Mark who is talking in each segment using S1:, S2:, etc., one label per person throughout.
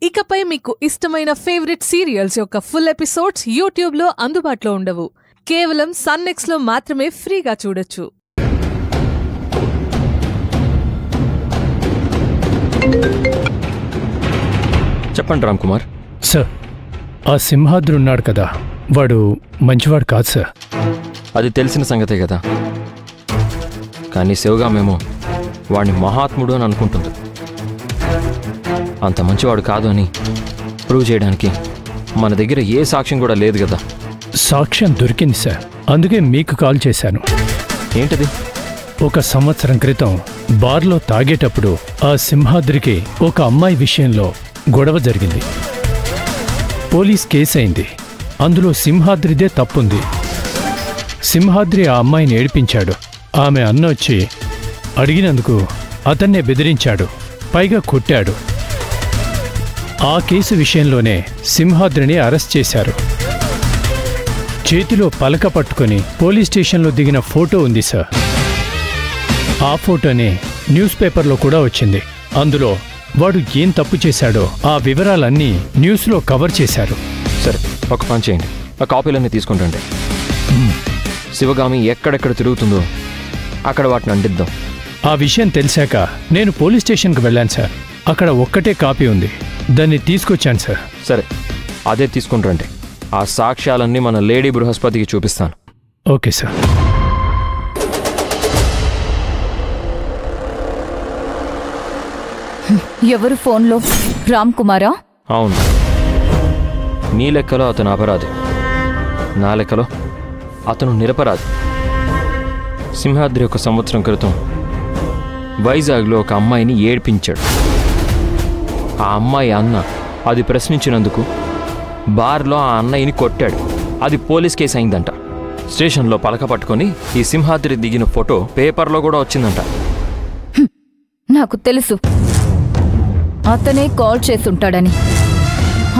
S1: ఇకపై మీకు ఇష్టమైన ఫేవరెట్ సీరియల్స్ యొక్క ఫుల్ ఎపిసోడ్స్ యూట్యూబ్లో అందుబాటులో ఉండవు. కేవలం సన్నెక్స్లో మాత్రమే ఫ్రీగా చూడొచ్చు.
S2: చెప్పండి రామ్ కుమార్.
S3: సార్, ఆ సింహాద్రి ఉన్నాడు కదా, వాడు మంచివాడు కాదు సార్.
S2: అది తెలిసిన సంగతే కదా, కానీ శివగామేమో వాడిని మహాత్ముడు అని అనుకుంటుంది. అంత మంచివాడు కాదు అని ప్రూవ్ చేయడానికి మన దగ్గర ఏ సాక్ష్యం కూడా లేదు కదా.
S3: సాక్ష్యం దొరికింది సార్, అందుకే మీకు కాల్ చేశాను.
S2: ఏంటది?
S3: 1 సంవత్సరం క్రితం బార్లో తాగేటప్పుడు ఆ సింహాద్రికి ఒక అమ్మాయి విషయంలో గొడవ జరిగింది. పోలీస్ కేసు అయింది. అందులో సింహాద్రిదే తప్పుంది. సింహాద్రి ఆ అమ్మాయిని ఏడిపించాడు. ఆమె అన్న వచ్చి అడిగినందుకు అతన్నే బెదిరించాడు, పైగా కొట్టాడు. ఆ కేసు విషయంలోనే సింహాద్రిని అరెస్ట్ చేశారు. చేతిలో పలక పట్టుకొని పోలీస్ స్టేషన్లో దిగిన ఫోటో ఉంది సార్. ఆ ఫోటోనే న్యూస్ పేపర్లో కూడా వచ్చింది. అందులో వాడు ఏం తప్పు చేశాడో ఆ వివరాలన్నీ న్యూస్లో కవర్ చేశారు.
S2: సరే, ఒక పని చేయండి, ఆ కాపీలన్నీ తీసుకుంటండి. శివగామి ఎక్కడెక్కడ తిరుగుతుందో అక్కడ వాటిని అంటిద్దాం.
S3: ఆ విషయం తెలిసాక నేను పోలీస్ స్టేషన్కి వెళ్ళాను సార్. అక్కడ ఒక్కటే కాపీ ఉంది, దాన్ని తీసుకొచ్చాను సార్.
S2: సరే, అదే తీసుకుని రండి. ఆ సాక్ష్యాలన్నీ మన లేడీ బృహస్పతికి చూపిస్తాను.
S3: Okay sir.
S4: ఎవరు ఫోన్లో? రామ్ కుమారా?
S2: అవును, నీ లెక్కలో అతను అపరాధి, నా లెక్కలో అతను నిరపరాధి. సింహాద్రి 1 సంవత్సరం క్రితం వైజాగ్లో ఒక అమ్మాయిని ఏడ్పించాడు. ఆ అమ్మాయి అన్న అది ప్రశ్నించినందుకు బార్లో ఆ అన్నయ్యని కొట్టాడు. అది పోలీస్ కేసు అయిందంట. స్టేషన్లో పలక పట్టుకొని ఈ సింహాద్రి దిగిన ఫోటో పేపర్లో కూడా వచ్చిందంట.
S4: నాకు తెలుసు అతనే కాల్ చేసుంటాడని.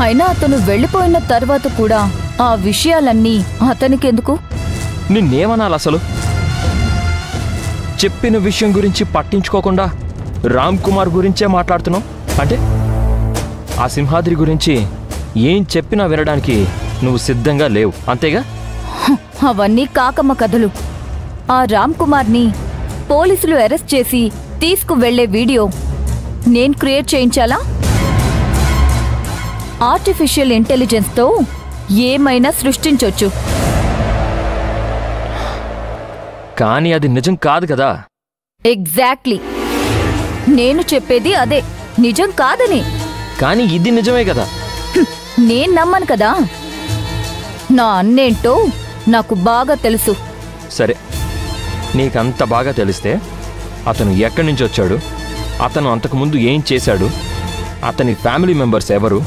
S4: అయినా అతను వెళ్ళిపోయిన తర్వాత కూడా ఆ విషయాలన్నీ అతనికెందుకు?
S2: నిన్నేమనాలి అసలు? చెప్పిన విషయం గురించి పట్టించుకోకుండా రామ్ కుమార్ గురించే మాట్లాడుతున్నావు అంటే ఆ సింహాద్రి గురించి ఏం చెప్పినా వినడానికి నువ్వు సిద్ధంగా లేవు, అంతేగా?
S4: అవన్నీ కాకమ్మ కథలు. ఆ రామ్ కుమార్ని పోలీసులు అరెస్ట్ చేసి తీసుకువెళ్లే వీడియో నేను క్రియేట్ చేయించాలా? ఆర్టిఫిషియల్ ఇంటెలిజెన్స్తో ఏమైనా సృష్టించొచ్చు,
S2: కానీ అది నిజం కాదు కదా.
S4: ఎగ్జాక్ట్లీ, నేను చెప్పేది అదే, నిజం కాదని.
S2: కానీ ఇది నిజమే కదా.
S4: నేను నమ్మను కదా. నా అన్నేంటో నాకు బాగా తెలుసు.
S2: సరే, నీకంత బాగా తెలిస్తే అతను ఎక్కడి నుంచి వచ్చాడు, అతను అంతకుముందు ఏం చేశాడు, అతని ఫ్యామిలీ మెంబర్స్ ఎవరు,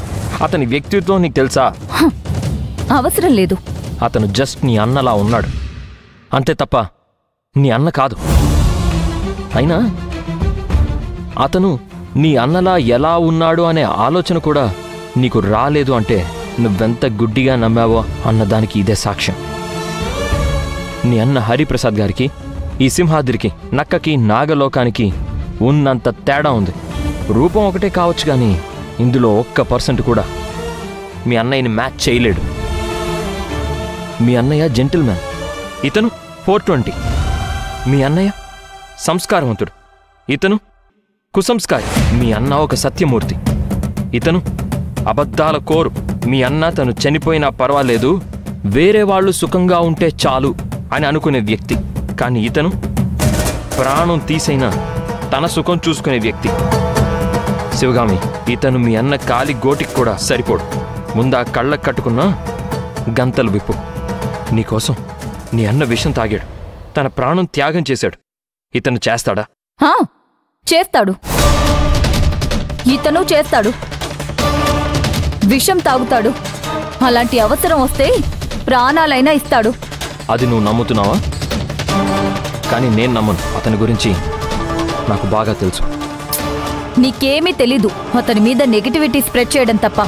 S2: అతని వ్యక్తిత్వం నీకు తెలుసా?
S4: అవసరం లేదు.
S2: అతను జస్ట్ నీ అన్నలా ఉన్నాడు అంతే తప్ప నీ అన్న కాదు. అయినా అతను నీ అన్నలా ఎలా ఉన్నాడు అనే ఆలోచన కూడా నీకు రాలేదు అంటే నువ్వెంత గుడ్డిగా నమ్మావో అన్నదానికి ఇదే సాక్ష్యం. నీ అన్న హరిప్రసాద్ గారికి, ఈ సింహాద్రికి, నక్కకి, నాగలోకానికి ఉన్నంత తేడా ఉంది. రూపం ఒకటే కావచ్చు, కానీ ఇందులో 1% కూడా మీ అన్నయ్యని మ్యాచ్ చేయలేడు. మీ అన్నయ్య జెంటిల్మ్యాన్, ఇతను 420. మీ అన్నయ్య సంస్కారవంతుడు, ఇతను కుసంస్కారి. మీ అన్న ఒక సత్యమూర్తి, ఇతను అబద్ధాల కోరు. మీ అన్న తను చనిపోయినా పర్వాలేదు, వేరే వాళ్ళు సుఖంగా ఉంటే చాలు అని అనుకునే వ్యక్తి. కానీ ఇతను ప్రాణం తీసైనా తన సుఖం చూసుకునే వ్యక్తి. శివగామి, ఇతను మీ అన్న కాలి గోటికి కూడా సరిపోడు. ముందా కళ్ళకు కట్టుకున్నా గంతలు విప్పు. నీకోసం నీ అన్న విషం తాగాడు, తన ప్రాణం త్యాగం చేశాడు. ఇతను చేస్తాడా?
S4: చేస్తాడు. ఇతను చేస్తాడు. విషం తాగుతాడు. అలాంటి అవసరం వస్తే ప్రాణాలైనా ఇస్తాడు.
S2: అది నువ్వు నమ్ముతున్నావా? కానీ నేను నమ్మను. అతని గురించి నాకు బాగా తెలుసు.
S4: నీకేమీ తెలీదు. అతని మీద నెగిటివిటీ స్ప్రెడ్ చేయడం తప్ప.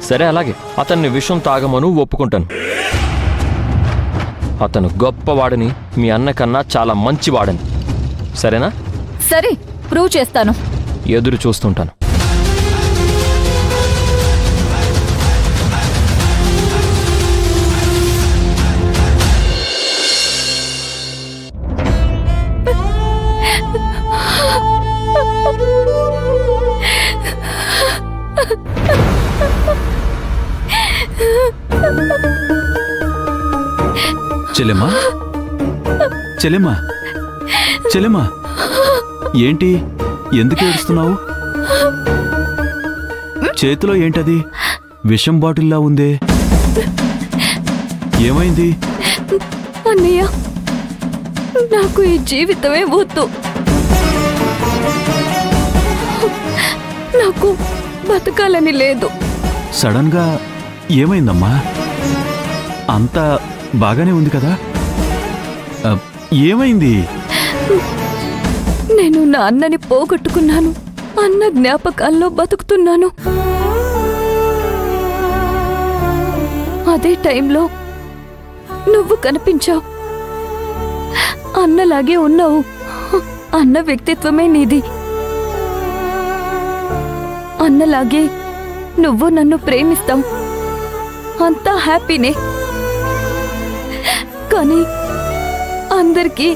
S2: సరే, అలాగే అతన్ని విషం తాగమను ఒప్పుకుంటాను. అతను గొప్పవాడని, మీ అన్నకన్నా చాలా మంచివాడని. సరేనా?
S4: సరే, ప్రూవ్ చేస్తాను.
S2: ఎదురు చూస్తుంటాను.
S5: చెల్లెమ్మా చెల్లెమ్మా చెల్లెమ్మా ఏంటి ఎందుకు ఏడుస్తున్నావు? చేతిలో ఏంటది? విషం బాటిల్లా ఉందే, ఏమైంది?
S4: అన్నయ్య, నాకు ఈ జీవితమే వద్దు. నాకు బతకాలని లేదు.
S5: సడన్ గా ఏమైందమ్మా? అంతా బాగానే ఉంది కదా? ఏమైంది?
S4: నేను నా అన్నని పోగొట్టుకున్నాను. అన్న జ్ఞాపకాల్లో బతుకుతున్నాను. అదే టైంలో నువ్వు కనిపించావు. అన్నలాగే ఉన్నావు. అన్న వ్యక్తిత్వమే నీది. అన్నలాగే నువ్వు నన్ను ప్రేమిస్తావు. అంతా హ్యాపీనే. కానీ అందరికీ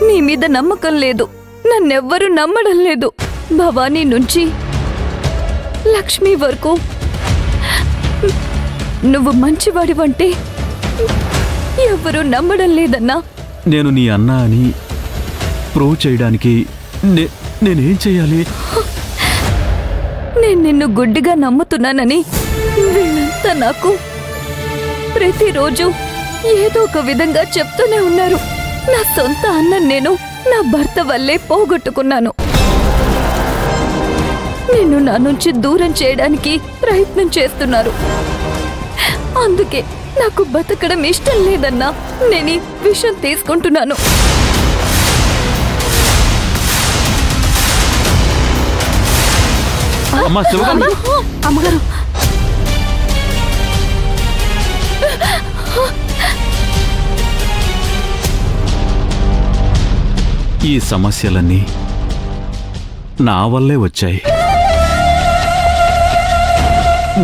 S4: నీ మీద నమ్మకం లేదు. నన్నెవ్వరూ నమ్మడం లేదు. భవానీ నుంచి లక్ష్మి వరకు నువ్వు మంచివాడివంటే ఎవరూ నమ్మడం లేదన్నా.
S5: నేను నీ అన్న అని ప్రూవ్ చేయడానికి నేనేం చెయ్యాలి?
S4: నేను నిన్ను గుడ్డిగా నమ్ముతున్నానని వీళ్ళంతా నాకు ప్రతిరోజు ఏదో ఒక విధంగా చెప్తూనే ఉన్నారు. నా సొంత అన్న నేను నా భర్త వల్లే పోగొట్టుకున్నాను. నిన్ను నా నుంచి దూరం చేయడానికి ప్రయత్నం చేస్తున్నారు. అందుకే నాకు బతకడం ఇష్టం లేదన్నా నేను ఈ విషయం తీసుకుంటున్నాను.
S1: అమ్మగారు,
S5: ఈ సమస్యలన్నీ నా వల్లే వచ్చాయి.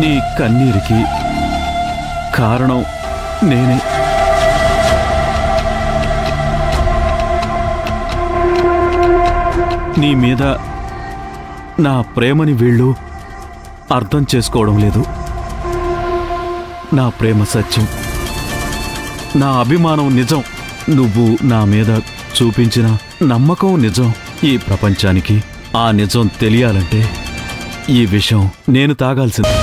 S5: నీ కన్నీరికి కారణం నేనే. నీ మీద నా ప్రేమని వీళ్ళు అర్థం చేసుకోవడం లేదు. నా ప్రేమ సత్యం, నా అభిమానం నిజం. నువ్వు నా మీద చూపించిన నమ్మకం నిజం. ఈ ప్రపంచానికి ఆ నిజం తెలియాలంటే ఈ విషయం నేను తాగాల్సింది.